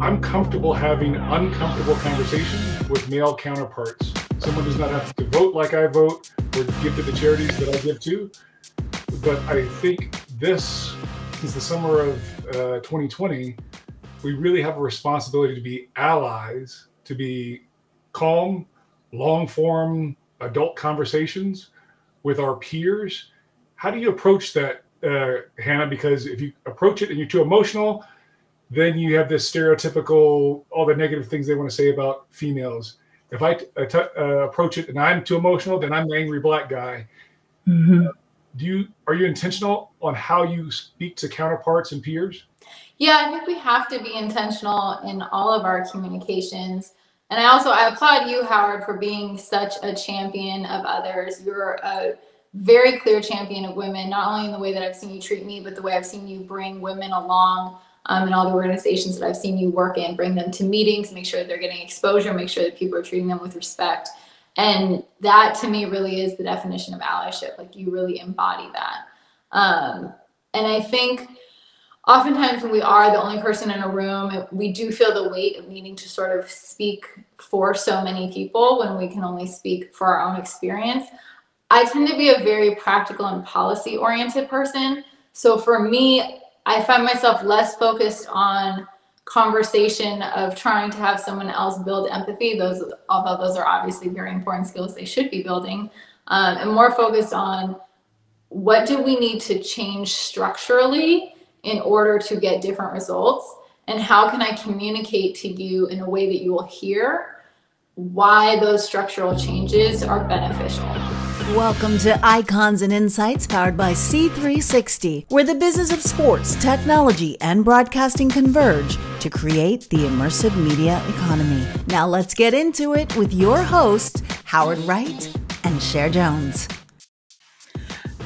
I'm comfortable having uncomfortable conversations with male counterparts. Someone does not have to vote like I vote or give to the charities that I give to. But I think this, since the summer of 2020, we really have a responsibility to be allies, to be calm, long form adult conversations with our peers. How do you approach that, Hannah? Because if you approach it and you're too emotional, then you have this stereotypical, all the negative things they want to say about females. If I approach it and I'm too emotional, then I'm the angry black guy. Mm-hmm. Are you intentional on how you speak to counterparts and peers? Yeah, I think we have to be intentional in all of our communications. And I applaud you, Howard, for being such a champion of others. You're a very clear champion of women, not only in the way that I've seen you treat me, but the way I've seen you bring women along in all the organizations that I've seen you work in, bring them to meetings, make sure that they're getting exposure, make sure that people are treating them with respect. And that to me really is the definition of allyship. Like, you really embody that. And I think oftentimes when we are the only person in a room, we do feel the weight of needing to sort of speak for so many people when we can only speak for our own experience. I tend to be a very practical and policy oriented person. So for me, I find myself less focused on conversation of trying to have someone else build empathy. Although those are obviously very important skills they should be building, and more focused on what do we need to change structurally in order to get different results, and how can I communicate to you in a way that you will hear why those structural changes are beneficial. Welcome to Icons and Insights, powered by C360, where the business of sports, technology, and broadcasting converge to create the immersive media economy. Now let's get into it with your hosts, Howard Wright and Cher Jones.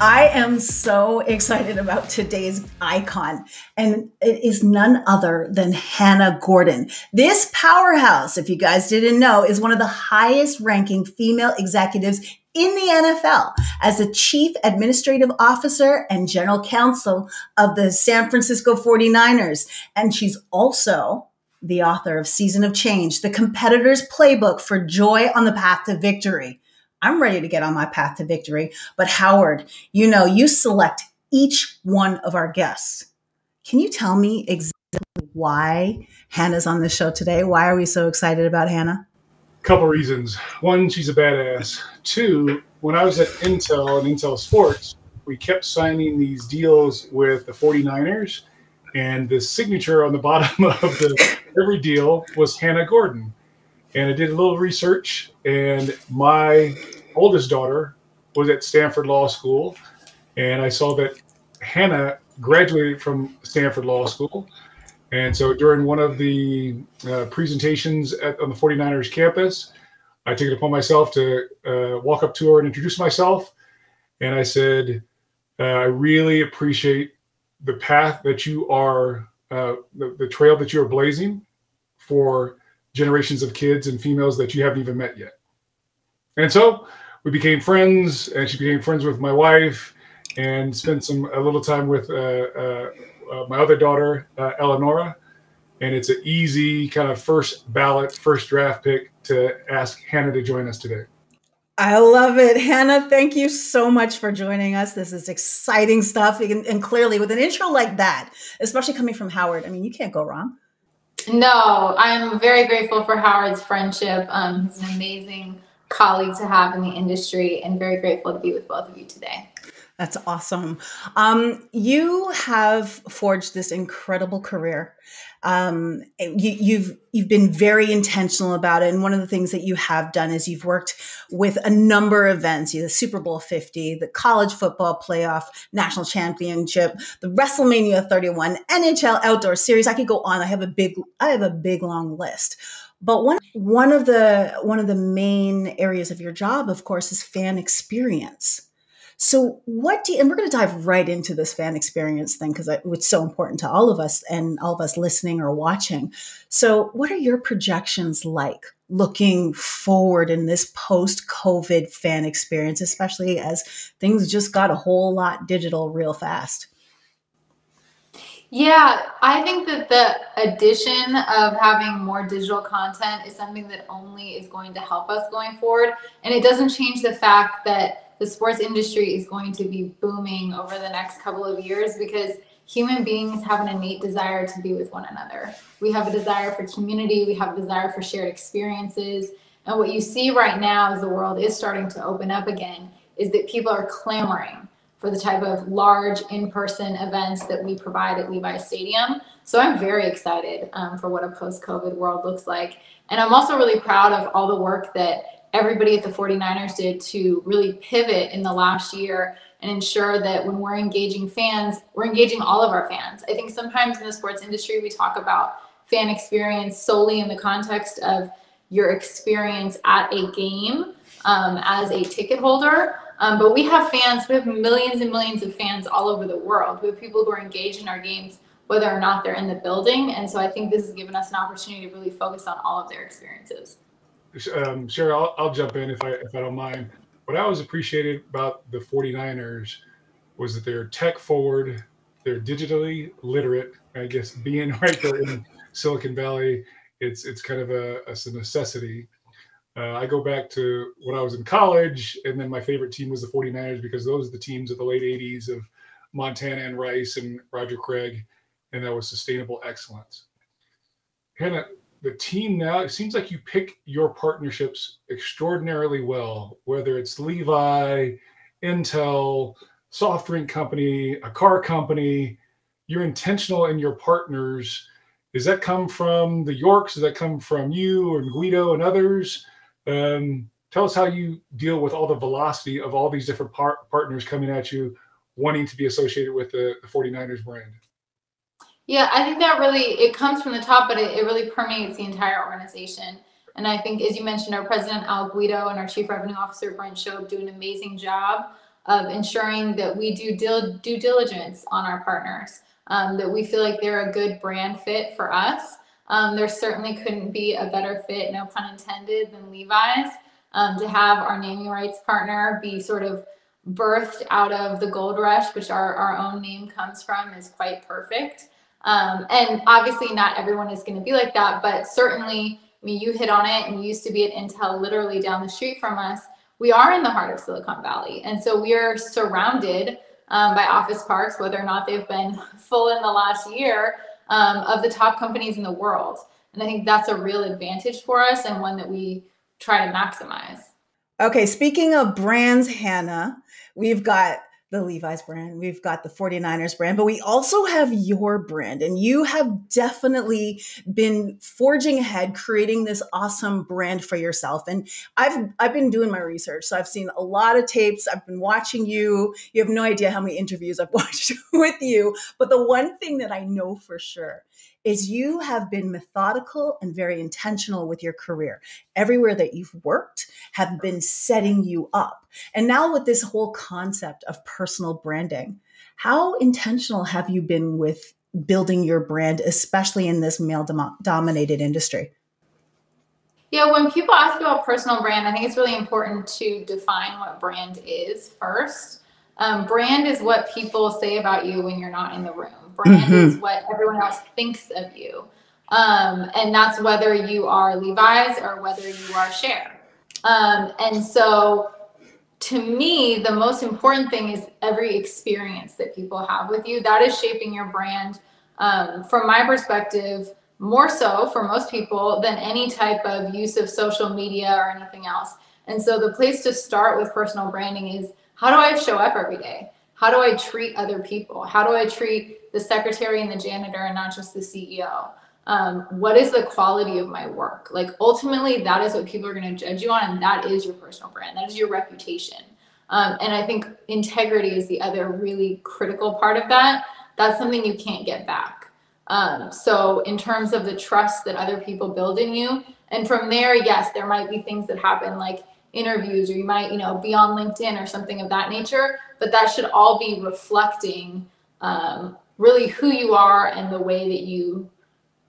I am so excited about today's icon, and it is none other than Hannah Gordon. This powerhouse, if you guys didn't know, is one of the highest ranking female executives in the NFL as the Chief Administrative Officer and General Counsel of the San Francisco 49ers. And she's also the author of SZN of Change, the competitor's playbook for joy on the path to victory. I'm ready to get on my path to victory. But Howard, you select each one of our guests. Can you tell me exactly why Hannah's on this show today? Why are we so excited about Hannah? Couple reasons. One, she's a badass. Two, when I was at Intel and Intel Sports, we kept signing these deals with the 49ers, and the signature on the bottom of every deal was Hannah Gordon. And I did a little research, and my oldest daughter was at Stanford Law School, and I saw that Hannah graduated from Stanford Law School. And so during one of the presentations on the 49ers campus, I took it upon myself to walk up to her and introduce myself. And I said, I really appreciate the path that you are, the trail that you are blazing for generations of kids and females that you haven't even met yet. And so we became friends, and she became friends with my wife, and spent a little time with my other daughter, Eleonora. And it's an easy kind of first draft pick to ask Hannah to join us today. I love it. Hannah, thank you so much for joining us. This is exciting stuff. And clearly with an intro like that, especially coming from Howard, you can't go wrong. No, I'm very grateful for Howard's friendship. He's an amazing colleague to have in the industry, and very grateful to be with both of you today. That's awesome. You have forged this incredible career. You've been very intentional about it. And one of the things that you have done is you've worked with a number of events, the Super Bowl 50, the college football playoff national championship, the WrestleMania 31, NHL outdoor series. I could go on. I have a big long list. But one of the main areas of your job, of course, is fan experience. So and we're going to dive right into this fan experience thing, because it's so important to all of us and all of us listening or watching. So what are your projections like looking forward in this post-COVID fan experience, especially as things just got a whole lot digital real fast? Yeah, I think that the addition of having more digital content is something that only is going to help us going forward. And it doesn't change the fact that the sports industry is going to be booming over the next couple of years because human beings have an innate desire to be with one another. We have a desire for community, we have a desire for shared experiences. And what you see right now as the world is starting to open up again is that people are clamoring for the type of large in-person events that we provide at Levi's Stadium. So I'm very excited for what a post-COVID world looks like. And I'm also really proud of all the work that everybody at the 49ers did to really pivot in the last year and ensure that when we're engaging fans, we're engaging all of our fans. I think sometimes in the sports industry, we talk about fan experience solely in the context of your experience at a game as a ticket holder. But we have fans, we have millions and millions of fans all over the world. We have people who are engaged in our games, whether or not they're in the building. And so I think this has given us an opportunity to really focus on all of their experiences. Cher, I'll jump in if I don't mind. What I always appreciated about the 49ers was that they're tech forward, they're digitally literate. I guess being right there in Silicon Valley, it's kind of a necessity. I go back to when I was in college, and then my favorite team was the 49ers because those are the teams of the late 80s of Montana and Rice and Roger Craig, and that was sustainable excellence. Hannah, the team now, it seems like you pick your partnerships extraordinarily well, whether it's Levi, Intel, soft drink company, a car company. You're intentional in your partners. Does that come from the Yorks? Does that come from you and Guido and others? Tell us how you deal with all the velocity of all these different partners coming at you, wanting to be associated with the 49ers brand. Yeah, I think that really, it comes from the top, but it really permeates the entire organization. And I think, as you mentioned, our president, Al Guido, and our chief revenue officer, Brent Shope, do an amazing job of ensuring that we do due diligence on our partners, that we feel like they're a good brand fit for us. There certainly couldn't be a better fit, no pun intended, than Levi's. To have our naming rights partner be sort of birthed out of the gold rush, which our own name comes from, is quite perfect. And obviously not everyone is going to be like that, but certainly, I mean, you hit on it, and you used to be at Intel literally down the street from us. We are in the heart of Silicon Valley. And so we are surrounded by office parks, whether or not they've been full in the last year, of the top companies in the world. And I think that's a real advantage for us and one that we try to maximize. Okay, speaking of brands, Hannah, we've got the Levi's brand, we've got the 49ers brand, but we also have your brand, and you have definitely been forging ahead, creating this awesome brand for yourself. And I've been doing my research, so I've seen a lot of tapes. I've been watching you. You have no idea how many interviews I've watched with you. But the one thing that I know for sure is you have been methodical and very intentional with your career. Everywhere that you've worked have been setting you up. And now with this whole concept of personal branding, how intentional have you been with building your brand, especially in this male-dominated industry? Yeah, when people ask about personal brand, I think it's really important to define what brand is first. Brand is what people say about you when you're not in the room. Brand is what everyone else thinks of you. And that's whether you are Levi's or whether you are Cher. And so to me, the most important thing is every experience that people have with you. That is shaping your brand. From my perspective, more so for most people than any type of use of social media or anything else. And so the place to start with personal branding is, how do I show up every day? How do I treat other people? How do I treat the secretary and the janitor and not just the CEO? What is the quality of my work? Like, ultimately, that is what people are going to judge you on, and that is your personal brand. That is your reputation. And I think integrity is the other really critical part of that. That's something you can't get back. So in terms of the trust that other people build in you, and from there, yes, there might be things that happen like interviews, or you might, be on LinkedIn or something of that nature, but that should all be reflecting really who you are and the way that you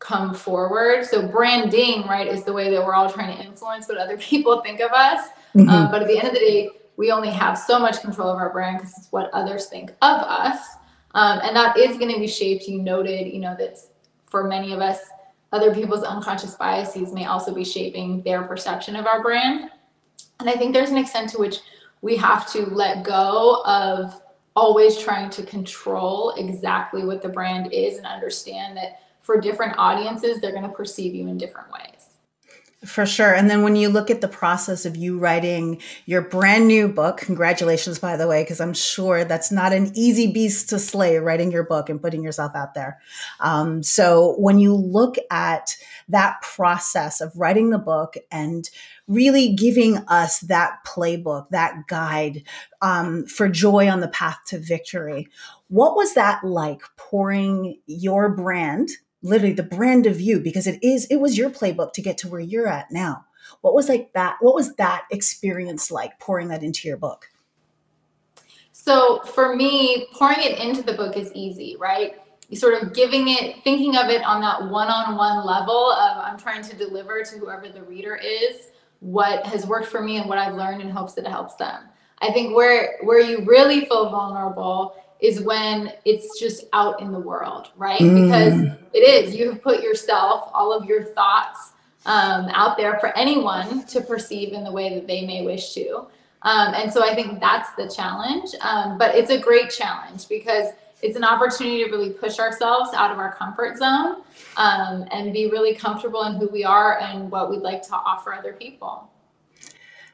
come forward. So branding, right, is the way that we're all trying to influence what other people think of us. But at the end of the day, we only have so much control of our brand because it's what others think of us. And that is going to be shaped. You noted, that for many of us, other people's unconscious biases may also be shaping their perception of our brand. And I think there's an extent to which we have to let go of always trying to control exactly what the brand is, and understand that for different audiences, they're going to perceive you in different ways. For sure. And then when you look at the process of you writing your brand new book, congratulations, by the way, because I'm sure that's not an easy beast to slay, writing your book and putting yourself out there. So when you look at that process of writing the book and really giving us that playbook, that guide for joy on the path to victory, what was that like, pouring your brand, literally the brand of you, because it was your playbook to get to where you're at now? What was that experience like, pouring that into your book? So for me, pouring it into the book is easy, right? You sort of thinking of it on that one-on-one level of, I'm trying to deliver to whoever the reader is what has worked for me and what I've learned, in hopes that it helps them. I think where you really feel vulnerable is when it's just out in the world, right? Because you have put yourself, all of your thoughts out there for anyone to perceive in the way that they may wish to. And so I think that's the challenge. But it's a great challenge, because it's an opportunity to really push ourselves out of our comfort zone and be really comfortable in who we are and what we'd like to offer other people.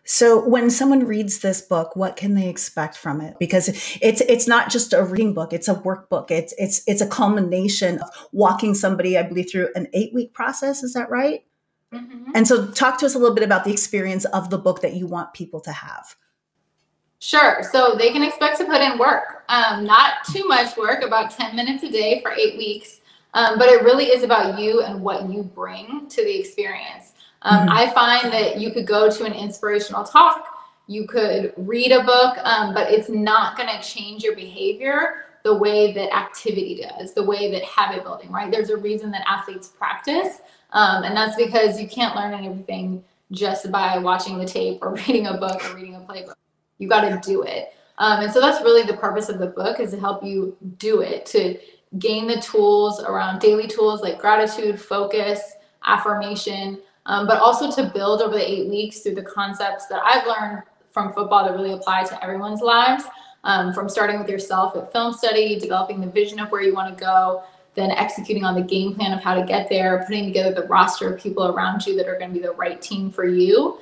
So when someone reads this book, what can they expect from it? Because it's not just a reading book, it's a workbook. It's a culmination of walking somebody, I believe, through an 8-week process. Is that right? Mm-hmm. And so talk to us a little bit about the experience of the book that you want people to have. Sure. So they can expect to put in work, not too much work, about 10 minutes a day for 8 weeks. But it really is about you and what you bring to the experience. I find that you could go to an inspirational talk, you could read a book, but it's not going to change your behavior the way that activity does, the way that habit building, right? There's a reason that athletes practice, and that's because you can't learn everything just by watching the tape or reading a book or reading a playbook. You got to do it. And so that's really the purpose of the book, is to help you do it, to gain the tools around daily tools like gratitude, focus, affirmation, but also to build over the 8 weeks through the concepts that I've learned from football that really apply to everyone's lives, from starting with yourself at film study, developing the vision of where you want to go, then executing on the game plan of how to get there, putting together the roster of people around you that are going to be the right team for you,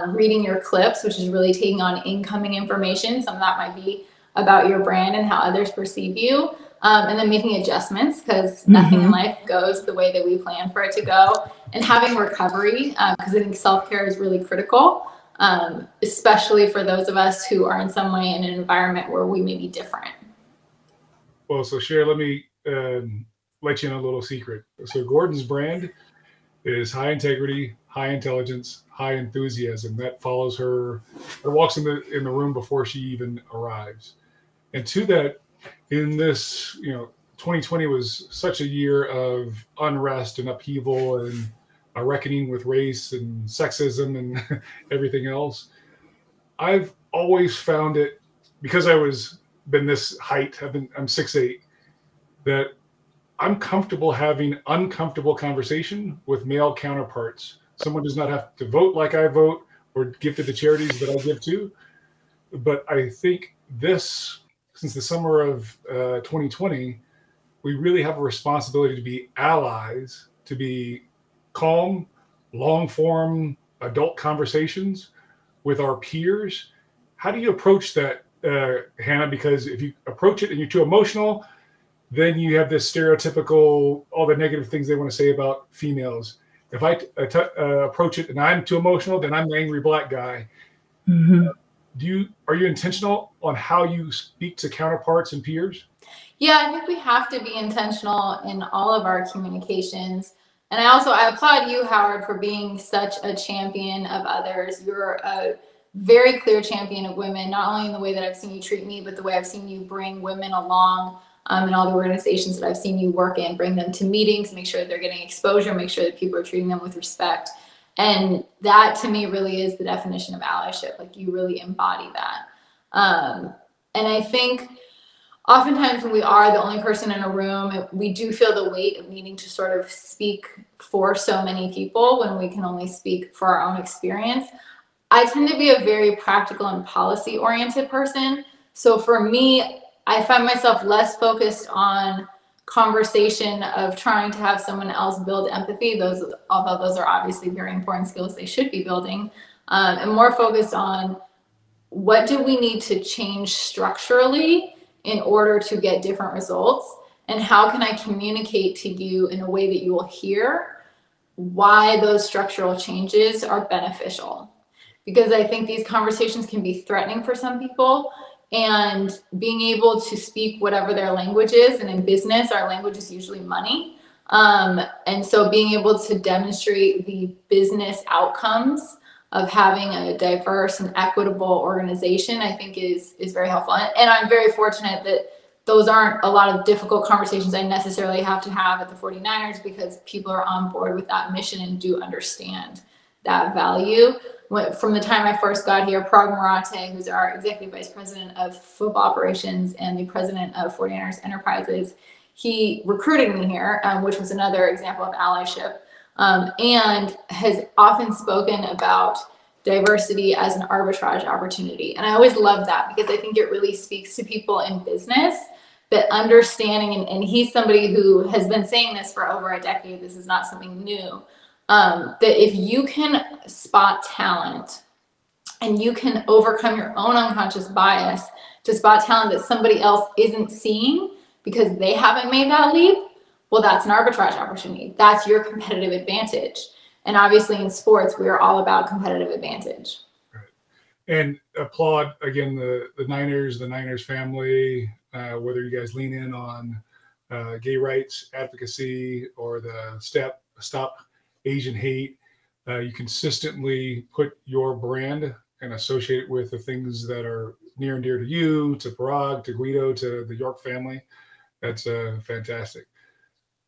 reading your clips, which is really taking on incoming information. Some of that might be about your brand and how others perceive you, and then making adjustments, because nothing in life goes the way that we plan for it to go, and having recovery, because I think self-care is really critical, especially for those of us who are in some way in an environment where we may be different. Well, so Cher, let me let you in a little secret. So Gordon's brand is high integrity, high intelligence, high enthusiasm. That follows her, or walks in the room before she even arrives. And to that, in this, 2020 was such a year of unrest and upheaval and a reckoning with race and sexism and everything else. I've always found it, because been this height, I'm 6'8", that I'm comfortable having uncomfortable conversation with male counterparts. Someone does not have to vote like I vote or give to the charities that I give to. But I think since the summer of 2020, we really have a responsibility to be allies, to be calm, long-form adult conversations with our peers. How do you approach that, Hannah? Because if you approach it and you're too emotional, then you have this stereotypical, all the negative things they want to say about females. If I approach it and I'm too emotional, then I'm the angry black guy. Mm-hmm. Are you intentional on how you speak to counterparts and peers? Yeah, I think we have to be intentional in all of our communications. And I applaud you, Howard, for being such a champion of others. You're a very clear champion of women, not only in the way that I've seen you treat me, but the way I've seen you bring women along in all the organizations that I've seen you work in, bring them to meetings, make sure that they're getting exposure, make sure that people are treating them with respect. And that to me really is the definition of allyship. Like, you really embody that. And I think oftentimes when we are the only person in a room, we do feel the weight of needing to sort of speak for so many people when we can only speak for our own experience. I tend to be a very practical and policy oriented person. So for me, I find myself less focused on conversation of trying to have someone else build empathy. Although those are obviously very important skills they should be building, and more focused on what do we need to change structurally in order to get different results, and how can I communicate to you in a way that you will hear why those structural changes are beneficial. Because I think these conversations can be threatening for some people, and being able to speak whatever their language is, and in business, our language is usually money. And so being able to demonstrate the business outcomes of having a diverse and equitable organization, I think is very helpful. And I'm very fortunate that those aren't a lot of difficult conversations I necessarily have to have at the 49ers, because people are on board with that mission and do understand that value. From the time I first got here, Parag Marate, who's our executive vice president of football operations and the president of 49ers Enterprises, he recruited me here, which was another example of allyship, and has often spoken about diversity as an arbitrage opportunity. And I always love that, because I think it really speaks to people in business that understanding, and he's somebody who has been saying this for over a decade, this is not something new, that if you can spot talent and you can overcome your own unconscious bias to spot talent that somebody else isn't seeing because they haven't made that leap, well, that's an arbitrage opportunity. That's your competitive advantage. And obviously in sports, we are all about competitive advantage. Right. And applaud, again, the Niners family, whether you guys lean in on gay rights advocacy or the Stop Asian Hate, you consistently put your brand and associate it with the things that are near and dear to you, to Parag, to Guido, to the York family. That's fantastic.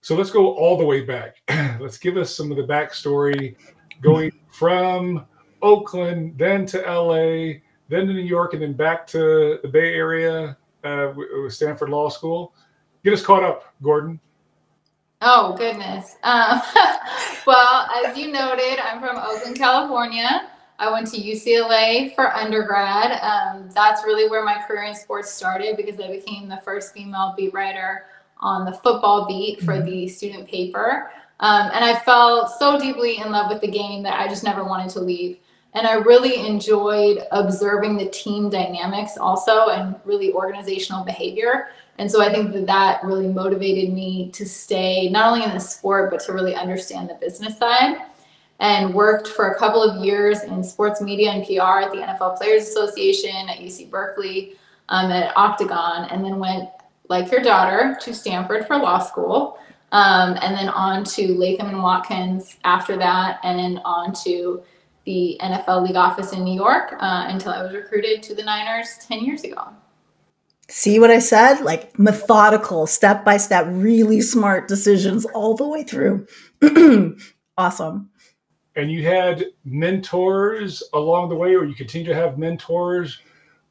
So let's go all the way back. Let's give us some of the backstory, going from Oakland, then to LA, then to New York, and then back to the Bay Area with Stanford Law School. Get us caught up, Gordon. Oh, goodness. Well, as you noted, I'm from Oakland, California. I went to UCLA for undergrad. That's really where my career in sports started, because I became the first female beat writer on the football beat for the student paper. And I fell so deeply in love with the game that I just never wanted to leave. And I really enjoyed observing the team dynamics also, and really organizational behavior. And so I think that really motivated me to stay not only in the sport, but to really understand the business side. And worked for a couple of years in sports media and PR at the NFL Players Association, at UC Berkeley, at Octagon, and then went, like your daughter, to Stanford for law school, and then on to Latham and Watkins after that, and then on to the NFL league office in New York until I was recruited to the Niners 10 years ago. See what I said? Like methodical, step by step, really smart decisions all the way through. Awesome. And you had mentors along the way, or you continue to have mentors.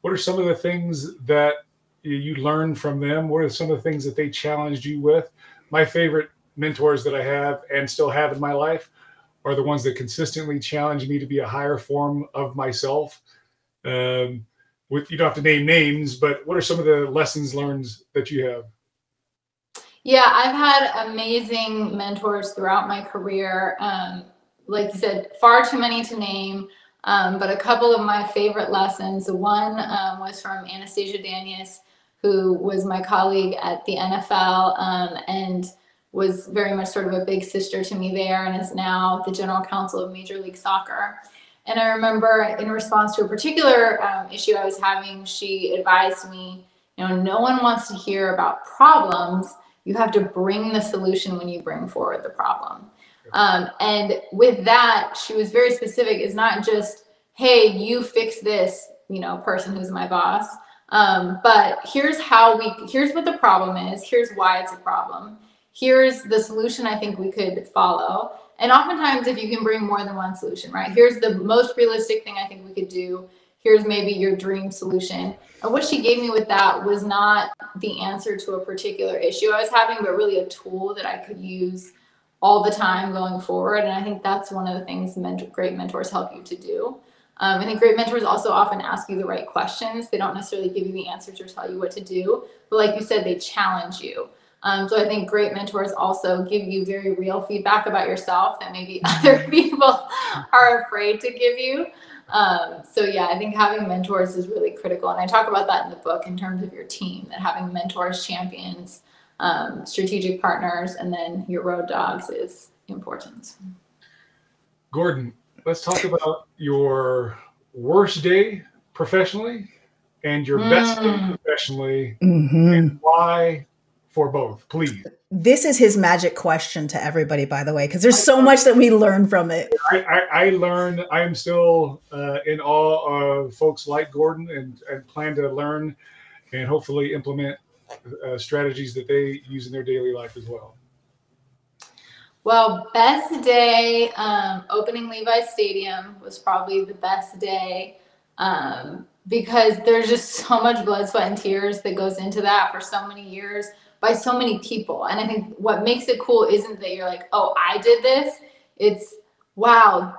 What are some of the things that you learned from them? What are some of the things that they challenged you with? My favorite mentors that I have and still have in my life are the ones that consistently challenge me to be a higher form of myself. You don't have to name names, but what are some of the lessons learned that you have? Yeah, I've had amazing mentors throughout my career. Like you said, far too many to name, but a couple of my favorite lessons. One was from Anastasia Danius, who was my colleague at the NFL and was very much sort of a big sister to me there, and is now the general counsel of Major League Soccer. And I remember in response to a particular issue I was having, she advised me, no one wants to hear about problems. You have to bring the solution when you bring forward the problem. And with that, she was very specific. It's not just, hey, you fix this, person who's my boss. But here's what the problem is. Here's why it's a problem. Here's the solution I think we could follow. And oftentimes, if you can bring more than one solution, right? Here's the most realistic thing I think we could do. here's maybe your dream solution. And what she gave me with that was not the answer to a particular issue I was having, but really a tool that I could use all the time going forward. And I think that's one of the things great mentors help you to do. I think great mentors also often ask you the right questions. They don't necessarily give you the answers or tell you what to do, but like you said, they challenge you. So I think great mentors also give you very real feedback about yourself that maybe other people are afraid to give you. So yeah, I think having mentors is really critical. And I talk about that in the book in terms of your team, that having mentors, champions, strategic partners, and then your road dogs is important. Gordon, let's talk about your worst day professionally and your best day professionally, and why for both, please. This is his magic question to everybody, by the way, because there's so much that we learn from it. I learned. I am still in awe of folks like Gordon, and plan to learn and hopefully implement strategies that they use in their daily life as well. Well, best day, opening Levi Stadium was probably the best day, because there's just so much blood, sweat, and tears that goes into that for so many years by so many people. And I think what makes it cool isn't that you're like, oh, I did this. It's, wow,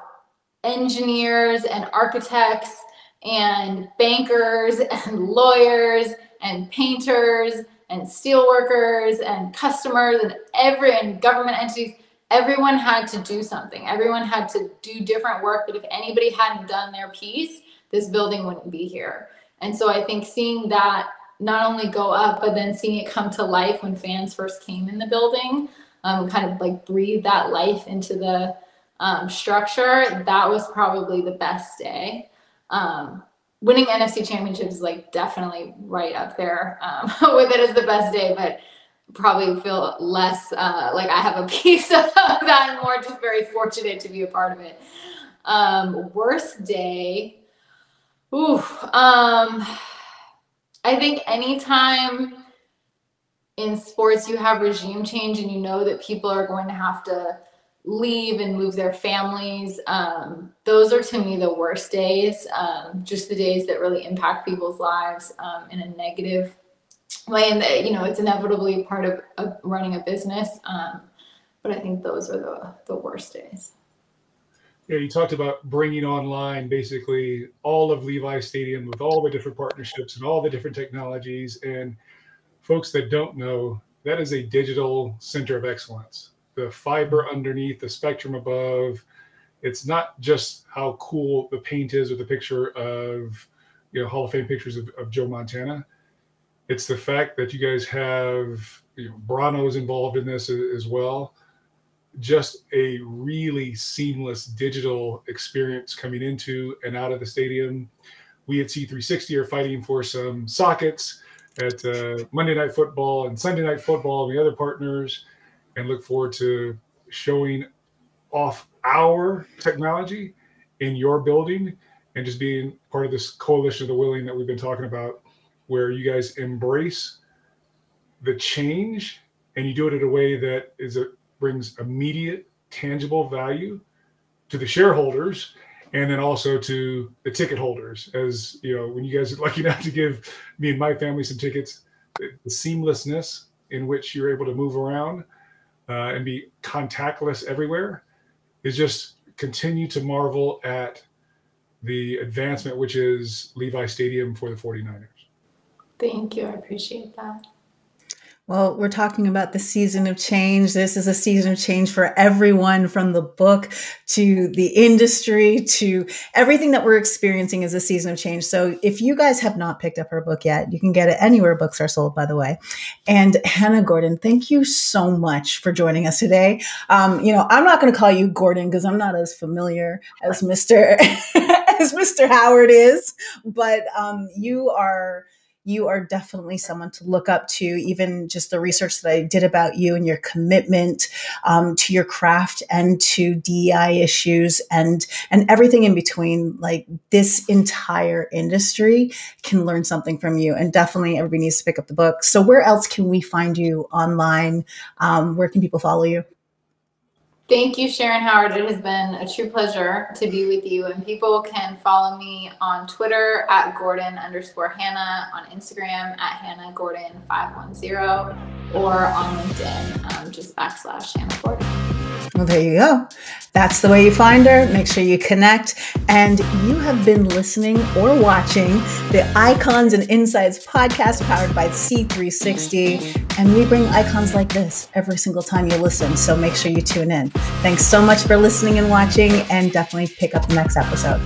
engineers and architects and bankers and lawyers and painters and steelworkers and customers and government entities. Everyone had to do something. Everyone had to do different work. But if anybody hadn't done their piece, this building wouldn't be here. And so I think seeing that not only go up, but then seeing it come to life when fans first came in the building, kind of like breathe that life into the structure, that was probably the best day. Winning NFC championships is like definitely right up there with it as the best day, but probably feel less like I have a piece of that and more just very fortunate to be a part of it. Worst day. I think anytime in sports you have regime change and you know that people are going to have to leave and move their families, those are to me the worst days, just the days that really impact people's lives in a negative way. And it's inevitably part of running a business, but I think those are the worst days. Yeah, you talked about bringing online basically all of Levi Stadium with all the different partnerships and all the different technologies. And folks that don't know, that is a digital center of excellence. The fiber underneath, the spectrum above. It's not just how cool the paint is or the picture of, Hall of Fame pictures of Joe Montana. It's the fact that you guys have, Brano's involved in this as well. Just a really seamless digital experience coming into and out of the stadium. We at C360 are fighting for some sockets at Monday Night Football and Sunday Night Football and the other partners, and look forward to showing off our technology in your building and just being part of this coalition of the willing that we've been talking about, where you guys embrace the change and you do it in a way that brings immediate, tangible value to the shareholders, and then also to the ticket holders. As when you guys are lucky enough to give me and my family some tickets, the seamlessness in which you're able to move around and be contactless everywhere is just continue to marvel at the advancement, which is Levi Stadium for the 49ers. Thank you. I appreciate that. Well, we're talking about the season of change. This is a season of change for everyone, from the book to the industry to everything that we're experiencing is a season of change. So if you guys have not picked up her book yet, you can get it anywhere books are sold, by the way. And Hannah Gordon, thank you so much for joining us today. I'm not going to call you Gordon because I'm not as familiar as Mr. Howard is, but you are definitely someone to look up to. Even just the research that I did about you and your commitment to your craft and to DEI issues and everything in between. Like, this entire industry can learn something from you, and definitely everybody needs to pick up the book. So where else can we find you online? Where can people follow you? Thank you, Sharon Howard. It has been a true pleasure to be with you. And people can follow me on Twitter at Gordon_Hannah, on Instagram at HannahGordon510, or on LinkedIn, just /Hannah Gordon. Well, there you go. That's the way you find her. Make sure you connect. And you have been listening or watching the Icons and Insights podcast powered by C360. And we bring icons like this every single time you listen. So make sure you tune in. Thanks so much for listening and watching, and definitely pick up the next episode.